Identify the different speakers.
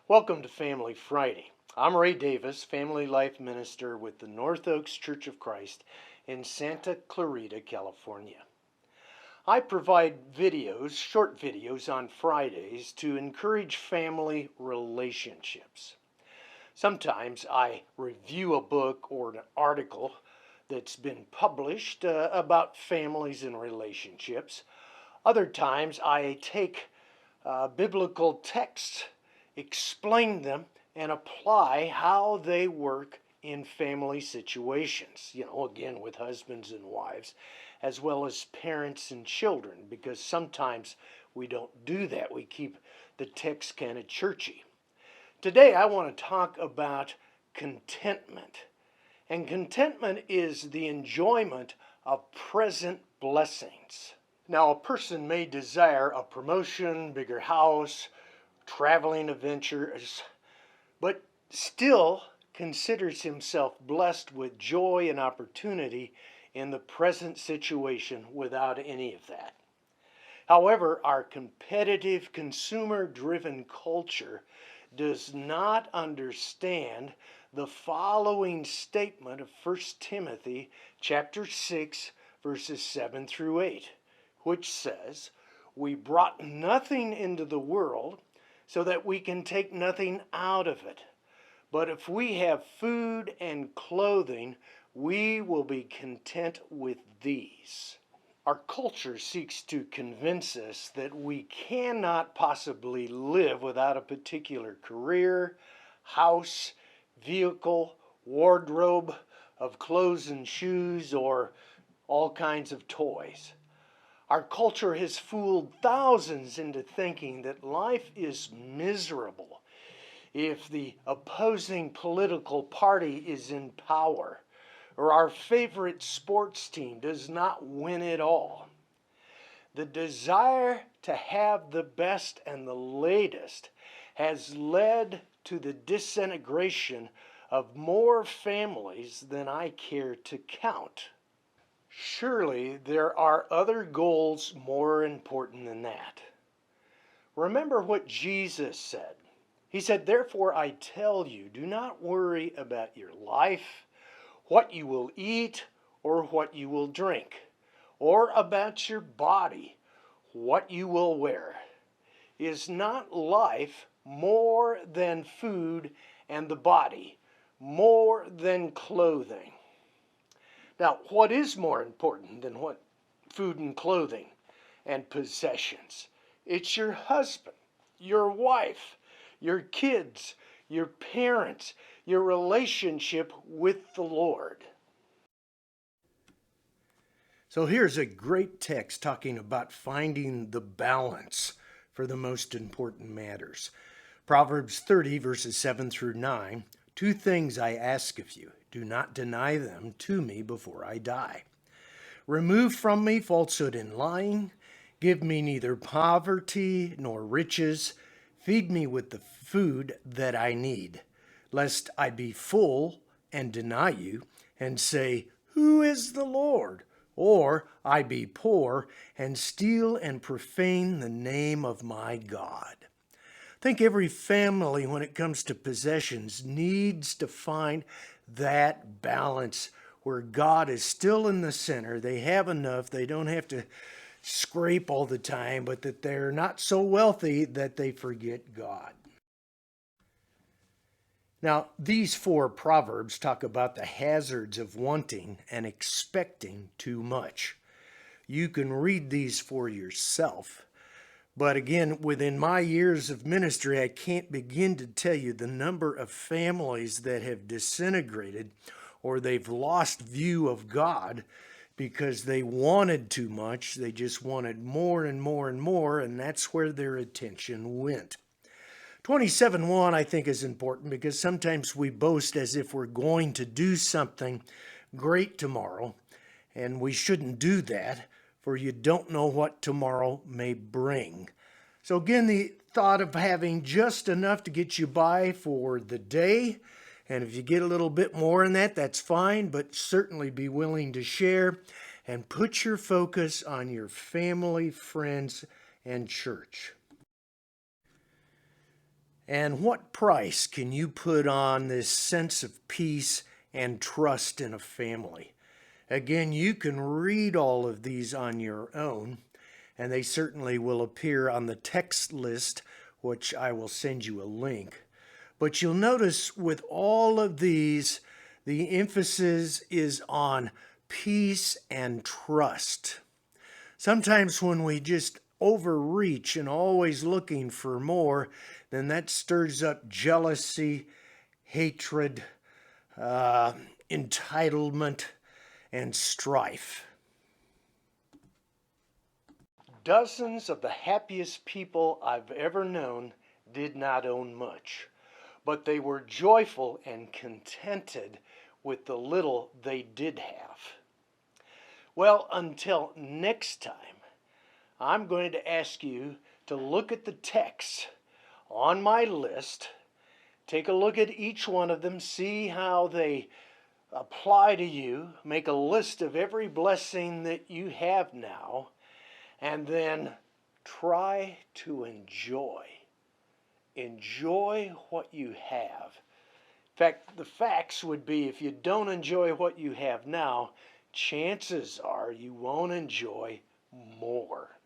Speaker 1: Welcome to Family Friday. I'm Ray Davis, Family Life Minister with the North Oaks Church of Christ in Santa Clarita, California. I provide short videos on Fridays to encourage family relationships. Sometimes I review a book or an article that's been published about families and relationships. Other times I take biblical texts, explain them, and apply how they work in family situations. Again, with husbands and wives, as well as parents and children, because sometimes we don't do that. We keep the text kind of churchy. Today, I want to talk about contentment. And contentment is the enjoyment of present blessings. Now, a person may desire a promotion, bigger house, traveling adventures, but still considers himself blessed with joy and opportunity in the present situation without any of that. However, our competitive, consumer-driven culture does not understand the following statement of 1 Timothy chapter 6, verses 7 through 8, which says, "We brought nothing into the world, so that we can take nothing out of it. But if we have food and clothing, we will be content with these." Our culture seeks to convince us that we cannot possibly live without a particular career, house, vehicle, wardrobe of clothes and shoes, or all kinds of toys. Our culture has fooled thousands into thinking that life is miserable if the opposing political party is in power, or our favorite sports team does not win it all. The desire to have the best and the latest has led to the disintegration of more families than I care to count. Surely there are other goals more important than that. Remember what Jesus said. He said, "Therefore I tell you, do not worry about your life, what you will eat or what you will drink, or about your body, what you will wear. Is not life more than food, and the body more than clothing?" Now, what is more important than what food and clothing and possessions? It's your husband, your wife, your kids, your parents, your relationship with the Lord. So here's a great text talking about finding the balance for the most important matters. Proverbs 30, verses 7 through 9. "Two things I ask of you. Do not deny them to me before I die. Remove from me falsehood and lying. Give me neither poverty nor riches. Feed me with the food that I need, lest I be full and deny you and say, 'Who is the Lord?' Or I be poor and steal and profane the name of my God." I think every family, when it comes to possessions, needs to find that balance where God is still in the center. They have enough. They don't have to scrape all the time, but that they're not so wealthy that they forget God. Now, these 4 proverbs talk about the hazards of wanting and expecting too much. You can read these for yourself. But again, within my years of ministry, I can't begin to tell you the number of families that have disintegrated or they've lost view of God because they wanted too much. They just wanted more and more and more, and that's where their attention went. 27:1 I think is important because sometimes we boast as if we're going to do something great tomorrow, and we shouldn't do that, for you don't know what tomorrow may bring. So again, the thought of having just enough to get you by for the day, and if you get a little bit more in that, that's fine, but certainly be willing to share and put your focus on your family, friends, and church. And what price can you put on this sense of peace and trust in a family? Again, you can read all of these on your own, and they certainly will appear on the text list, which I will send you a link. But you'll notice with all of these, the emphasis is on peace and trust. Sometimes when we just overreach and always looking for more, then that stirs up jealousy, hatred, entitlement, and strife. Dozens of the happiest people I've ever known did not own much, but they were joyful and contented with the little they did have. Well, until next time, I'm going to ask you to look at the texts on my list, take a look at each one of them, see how they apply to you, make a list of every blessing that you have now, and then try to enjoy. Enjoy what you have. In fact, the facts would be if you don't enjoy what you have now, chances are you won't enjoy more.